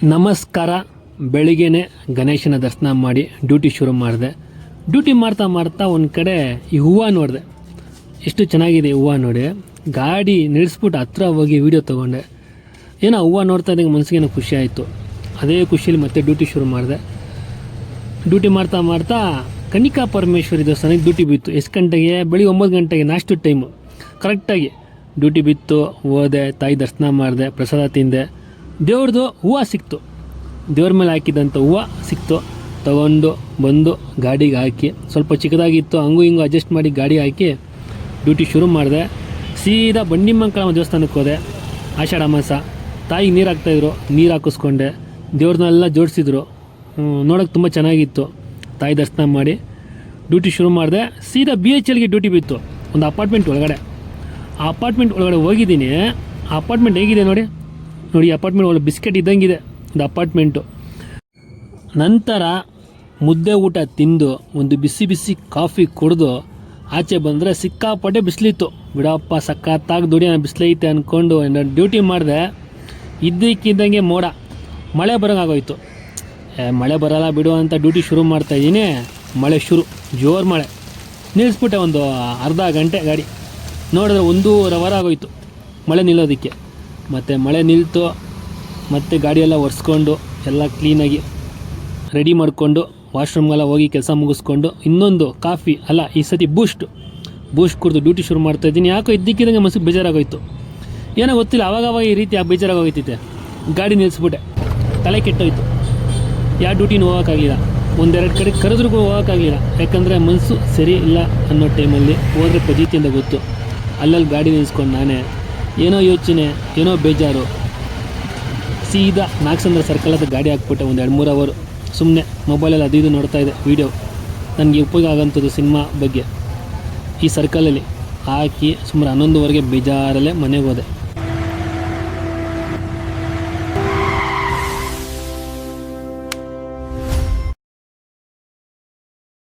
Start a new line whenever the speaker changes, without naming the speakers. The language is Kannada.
ನಮಸ್ಕಾರ. ಬೆಳಿಗ್ಗೆನೆ ಗಣೇಶನ ದರ್ಶನ ಮಾಡಿ ಡ್ಯೂಟಿ ಶುರು ಮಾಡಿದೆ. ಡ್ಯೂಟಿ ಮಾಡ್ತಾ ಮಾಡ್ತಾ ಒಂದು ಕಡೆ ಈ ಹೂವು ನೋಡಿದೆ. ಎಷ್ಟು ಚೆನ್ನಾಗಿದೆ ಹೂವು ನೋಡಿ. ಗಾಡಿ ನಿಲ್ಲಿಸ್ಬಿಟ್ಟು ಹತ್ರ ಹೋಗಿ ವೀಡಿಯೋ ತೊಗೊಂಡೆ. ಏನೋ ಹೂವು ನೋಡ್ತಾ ಇದ್ದಂಗೆ ಮನಸ್ಸಿಗೇನೋ ಖುಷಿ ಆಯಿತು. ಅದೇ ಖುಷಿಯಲ್ಲಿ ಮತ್ತೆ ಡ್ಯೂಟಿ ಶುರು ಮಾಡಿದೆ. ಡ್ಯೂಟಿ ಮಾಡ್ತಾ ಮಾಡ್ತಾ ಕನ್ನಿಕಾ ಪರಮೇಶ್ವರಿ ದೇವಸ್ಥಾನಕ್ಕೆ ಡ್ಯೂಟಿ ಬಿತ್ತು. ಎಷ್ಟು ಗಂಟೆಗೆ? ಬೆಳಿಗ್ಗೆ 9 ಗಂಟೆಗೆ ನಾಷ್ಟು ಟೈಮು ಕರೆಕ್ಟಾಗಿ ಡ್ಯೂಟಿ ಬಿತ್ತು. ಹೋದೆ, ತಾಯಿ ದರ್ಶನ ಮಾಡಿದೆ, ಪ್ರಸಾದ ತಿಂದೆ. ದೇವ್ರದ್ದು ಹೂವು ಸಿಕ್ತು, ದೇವ್ರ ಮೇಲೆ ಹಾಕಿದಂಥ ಹೂವು ಸಿಕ್ತು. ತಗೊಂಡು ಬಂದು ಗಾಡಿಗೆ ಹಾಕಿ, ಸ್ವಲ್ಪ ಚಿಕ್ಕದಾಗಿತ್ತು, ಹಂಗೂ ಹಿಂಗೂ ಅಡ್ಜಸ್ಟ್ ಮಾಡಿ ಗಾಡಿ ಹಾಕಿ ಡ್ಯೂಟಿ ಶುರು ಮಾಡಿದೆ. ಸೀದಾ ಬಂಡಿಮಂಕಳಮ್ಮ ದೇವಸ್ಥಾನಕ್ಕೆ ಹೋದೆ. ಆಷಾಢ ಮಾಸ, ತಾಯಿಗೆ ನೀರು ಹಾಕ್ತಾಯಿದ್ರು, ನೀರು ಹಾಕಿಸ್ಕೊಂಡೆ. ದೇವ್ರನ್ನೆಲ್ಲ ಜೋಡಿಸಿದ್ರು, ನೋಡೋಕೆ ತುಂಬ ಚೆನ್ನಾಗಿತ್ತು. ತಾಯಿ ದರ್ಶನ ಮಾಡಿ ಡ್ಯೂಟಿ ಶುರು ಮಾಡಿದೆ. ಸೀದಾ BHLಗೆ ಡ್ಯೂಟಿ ಬಿತ್ತು, ಒಂದು ಅಪಾರ್ಟ್ಮೆಂಟ್ ಒಳಗಡೆ. ಆ ಅಪಾರ್ಟ್ಮೆಂಟ್ ಒಳಗಡೆ ಹೋಗಿದ್ದೀನಿ. ಆ ಅಪಾರ್ಟ್ಮೆಂಟ್ ಹೇಗಿದೆ ನೋಡಿ. ಅಪಾರ್ಟ್ಮೆಂಟ್ ಒಳಗೆ ಬಿಸ್ಕೆಟ್ ಇದ್ದಂಗಿದೆ ಒಂದು ಅಪಾರ್ಟ್ಮೆಂಟು. ನಂತರ ಮುದ್ದೆ ಊಟ ತಿಂದು ಒಂದು ಬಿಸಿ ಬಿಸಿ ಕಾಫಿ ಕುಡಿದು ಆಚೆ ಬಂದರೆ ಸಿಕ್ಕಾಪಟ್ಟೆ ಬಿಸಿಲಿತ್ತು. ಬಿಡಪ್ಪ, ಸಖತ್ತಾಗಿ ದುಡಿಯೋಣ, ಬಿಸಿಲೈತೆ ಅಂದ್ಕೊಂಡು ಡ್ಯೂಟಿ ಮಾಡಿದೆ. ಇದ್ದಕ್ಕಿದ್ದಂಗೆ ಮೋಡ, ಮಳೆ ಬರೋಂಗಾಗೋಯ್ತು. ಮಳೆ ಬರೋಲ್ಲ ಬಿಡು ಅಂತ ಡ್ಯೂಟಿ ಶುರು ಮಾಡ್ತಾಯಿದ್ದೀನಿ. ಮಳೆ ಶುರು, ಜೋರು ಮಳೆ. ನಿಲ್ಲಿಸ್ಬಿಟ್ಟೆ ಒಂದು ಅರ್ಧ ಗಂಟೆ ಗಾಡಿ. ನೋಡಿದ್ರೆ 1.5 ಅವರ್ ಆಗೋಯ್ತು ಮಳೆ ನಿಲ್ಲೋದಕ್ಕೆ. ಮತ್ತು ಮಳೆ ನಿಲ್ತು. ಮತ್ತು ಗಾಡಿಯೆಲ್ಲ ಒರೆಸ್ಕೊಂಡು ಎಲ್ಲ ಕ್ಲೀನಾಗಿ ರೆಡಿ ಮಾಡಿಕೊಂಡು ವಾಶ್ರೂಮ್ಗೆಲ್ಲ ಹೋಗಿ ಕೆಲಸ ಮುಗಿಸ್ಕೊಂಡು ಇನ್ನೊಂದು ಕಾಫಿ ಅಲ್ಲ, ಈ ಸತಿ ಬೂಸ್ಟ್ ಕುಡಿದು ಡ್ಯೂಟಿ ಶುರು ಮಾಡ್ತಾಯಿದ್ದೀನಿ. ಯಾಕೋ ಇದ್ದಕ್ಕಿದ್ದಂಗೆ ಮನಸ್ಸಿಗೆ ಬೇಜಾರಾಗೋಯ್ತು. ಏನೋ ಗೊತ್ತಿಲ್ಲ, ಅವಾಗವಾಗ ಈ ರೀತಿ ಬೇಜಾರಾಗೋಗ್ತೈತೆ. ಗಾಡಿ ನಿಲ್ಲಿಸ್ಬಿಟ್ಟೆ, ತಲೆ ಕೆಟ್ಟೋಯ್ತು. ಯಾವ ಡ್ಯೂಟಿನೂ ಹೋಗೋಕ್ಕಾಗಲಿಲ್ಲ. 1-2 ಕಡೆ ಕರೆದ್ರೂ ಹೋಗೋಕ್ಕಾಗಲಿಲ್ಲ. ಯಾಕಂದರೆ ಮನಸ್ಸು ಸರಿ ಇಲ್ಲ ಅನ್ನೋ ಟೈಮಲ್ಲಿ ಹೋದರೆ ಪಜೀತಿ ಅಂತ ಗೊತ್ತು. ಅಲ್ಲಲ್ಲಿ ಗಾಡಿ ನಿಲ್ಲಿಸ್ಕೊಂಡು ನಾನೇ ಏನೋ ಯೋಚನೆ, ಏನೋ ಬೇಜಾರು. ಸೀದಾ ನಾಗಸಂದ್ರ ಸರ್ಕಲ್ ಹತ್ರ ಗಾಡಿ ಹಾಕ್ಬಿಟ್ಟೆ. 1-2-3 ಅವರು ಸುಮ್ಮನೆ ಮೊಬೈಲಲ್ಲಿ ಅದು ಇದು ನೋಡ್ತಾಯಿದ್ದೆ ವೀಡಿಯೋ. ನನಗೆ ಉಪಯೋಗ ಆಗೋಂಥದ್ದು ಸಿನಿಮಾ ಬಗ್ಗೆ ಈ ಸರ್ಕಲಲ್ಲಿ ಹಾಕಿ ಸುಮಾರು 11 ಬೇಜಾರಲ್ಲೇ ಮನೆಗೆ ಹೋದೆ.